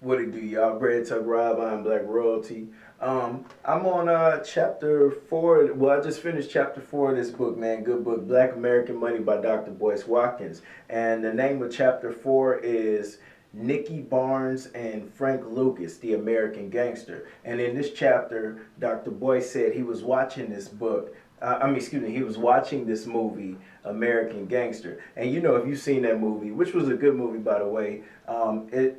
What it do, y'all? Bread Tuck Rob, I'm Black Royalty. I'm on chapter 4. Well, I just finished chapter 4 of this book, man. Good book, Black American Money by Dr. Boyce Watkins. And the name of chapter 4 is Nicky Barnes and Frank Lucas, the American Gangster. And in this chapter, Dr. Boyce said he was watching this book. He was watching this movie, American Gangster. And you know, if you've seen that movie, which was a good movie, by the way, it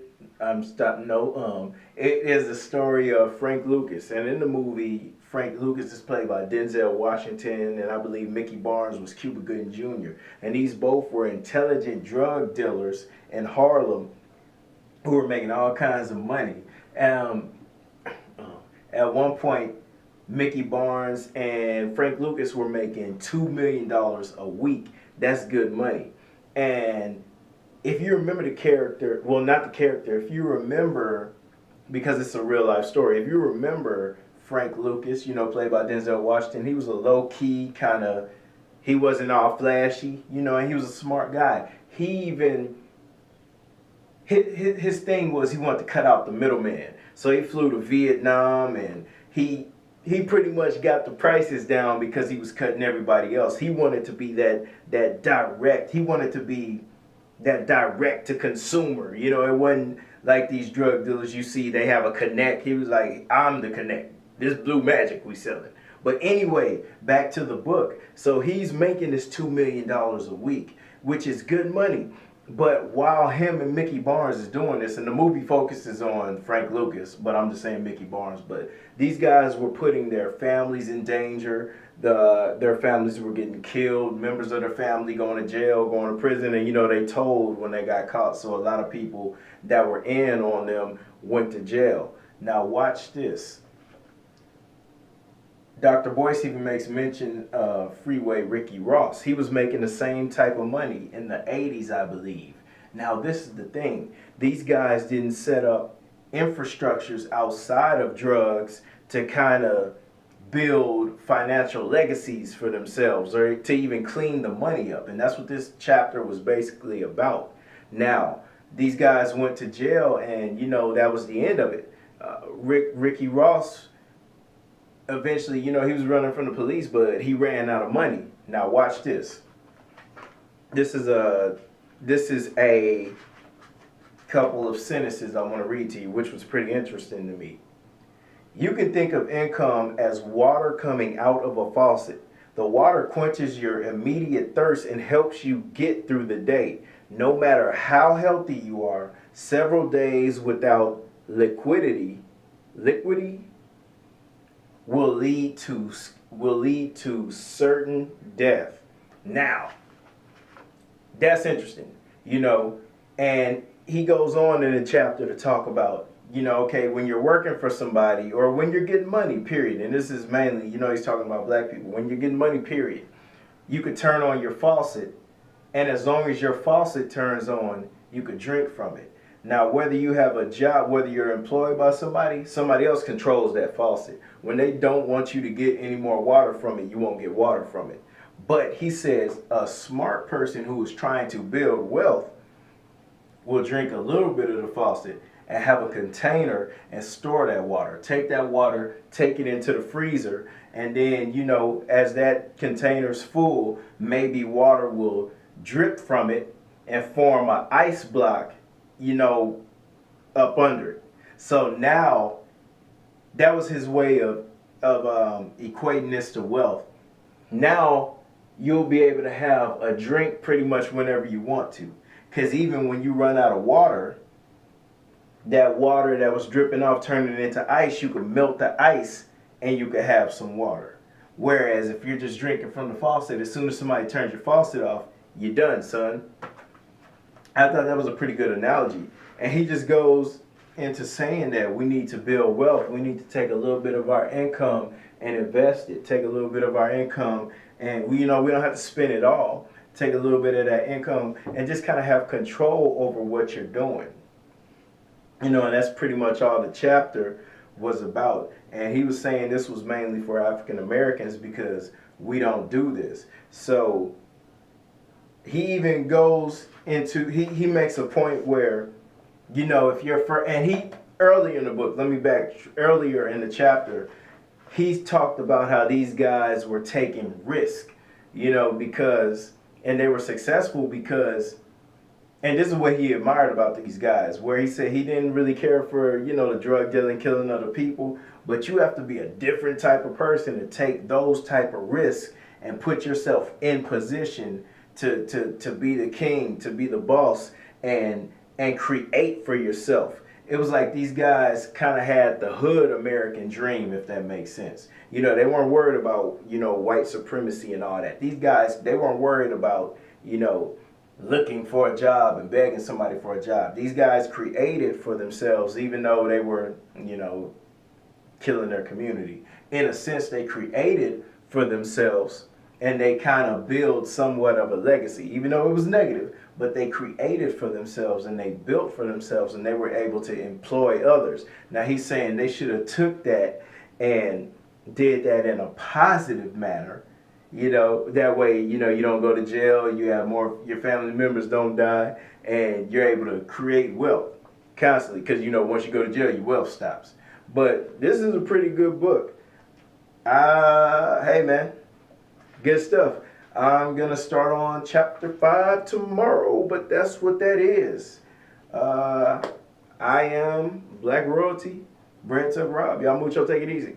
is the story of Frank Lucas. And in the movie, Frank Lucas is played by Denzel Washington, and I believe Mickey Barnes was Cuba Gooding Jr. And these both were intelligent drug dealers in Harlem who were making all kinds of money. Um, at one point, Mickey Barnes and Frank Lucas were making $2 million a week. That's good money. And if you remember the character, well, not the character, if you remember, because it's a real life story, if you remember Frank Lucas, you know, played by Denzel Washington, he was a low key kind of, he wasn't all flashy, you know, and he was a smart guy. He even, his thing was he wanted to cut out the middleman. So he flew to Vietnam, and he pretty much got the prices down because he was cutting everybody else. He wanted to be that direct. He wanted to be that direct to consumer. You know, it wasn't like these drug dealers you see, they have a connect. He was like, I'm the connect. This blue magic we selling. But anyway, back to the book. So he's making this $2 million a week, which is good money. But while him and Mickey Barnes is doing this, and the movie focuses on Frank Lucas, but I'm just saying Mickey Barnes, but these guys were putting their families in danger. Their families were getting killed, members of their family going to jail, going to prison, and you know, they told when they got caught. So a lot of people that were in on them went to jail. Now watch this. Dr. Boyce even makes mention of Freeway Ricky Ross. He was making the same type of money in the 80s, I believe. Now, this is the thing. These guys didn't set up infrastructures outside of drugs to kind of build financial legacies for themselves or to even clean the money up. And that's what this chapter was basically about. Now, these guys went to jail, and, you know, that was the end of it. Ricky Ross, eventually, you know, he was running from the police, but he ran out of money. Now watch this. This is a couple of sentences I want to read to you, which was pretty interesting to me. You can think of income as water coming out of a faucet. The water quenches your immediate thirst and helps you get through the day. No matter how healthy you are, several days without liquidity will lead to certain death. Now, that's interesting, you know, and he goes on in the chapter to talk about, you know, okay, when you're working for somebody or when you're getting money, period, and this is mainly, you know, he's talking about black people, when you're getting money, period, you could turn on your faucet, and as long as your faucet turns on, you could drink from it. Now, whether you have a job, whether you're employed by somebody, somebody else controls that faucet. When they don't want you to get any more water from it, you won't get water from it. But he says a smart person who is trying to build wealth will drink a little bit of the faucet and have a container and store that water. Take that water, take it into the freezer, and then, you know, as that container's full, maybe water will drip from it and form an ice block, you know, up under it. So now, that was his way of equating this to wealth. Now, you'll be able to have a drink pretty much whenever you want to. Because even when you run out of water, that water that was dripping off, turning it into ice, you could melt the ice and you could have some water. Whereas if you're just drinking from the faucet, as soon as somebody turns your faucet off, you're done, son. I thought that was a pretty good analogy. And he just goes into saying that we need to build wealth. We need to take a little bit of our income and invest it. Take a little bit of our income, and we don't have to spend it all. Take a little bit of that income and just kind of have control over what you're doing. You know, and that's pretty much all the chapter was about. And he was saying this was mainly for African Americans because we don't do this. So he even goes into, he makes a point where You know, if you're for, and he earlier in the book, let me back earlier in the chapter, he talked about how these guys were taking risk, you know, because, and they were successful because, and this is what he admired about these guys, where he said he didn't really care for, you know, the drug dealing, killing other people, but you have to be a different type of person to take those type of risks and put yourself in position to be the king, to be the boss, and create for yourself. It was like these guys kind of had the hood American dream, if that makes sense. You know, they weren't worried about, you know, white supremacy and all that. These guys, they weren't worried about, you know, looking for a job and begging somebody for a job. These guys created for themselves, even though they were, you know, killing their community. In a sense, they created for themselves, and they kind of build somewhat of a legacy, even though it was negative. But they created for themselves, and they built for themselves, and they were able to employ others. Now he's saying they should have took that and did that in a positive manner. You know, that way, you know, you don't go to jail, you have more, your family members don't die, and you're able to create wealth constantly. Because, you know, once you go to jail, your wealth stops. But this is a pretty good book. Hey, man, good stuff. I'm going to start on chapter 5 tomorrow, but that's what that is. I am Black Royalty, Brent Tuck Rob. Y'all mucho, take it easy.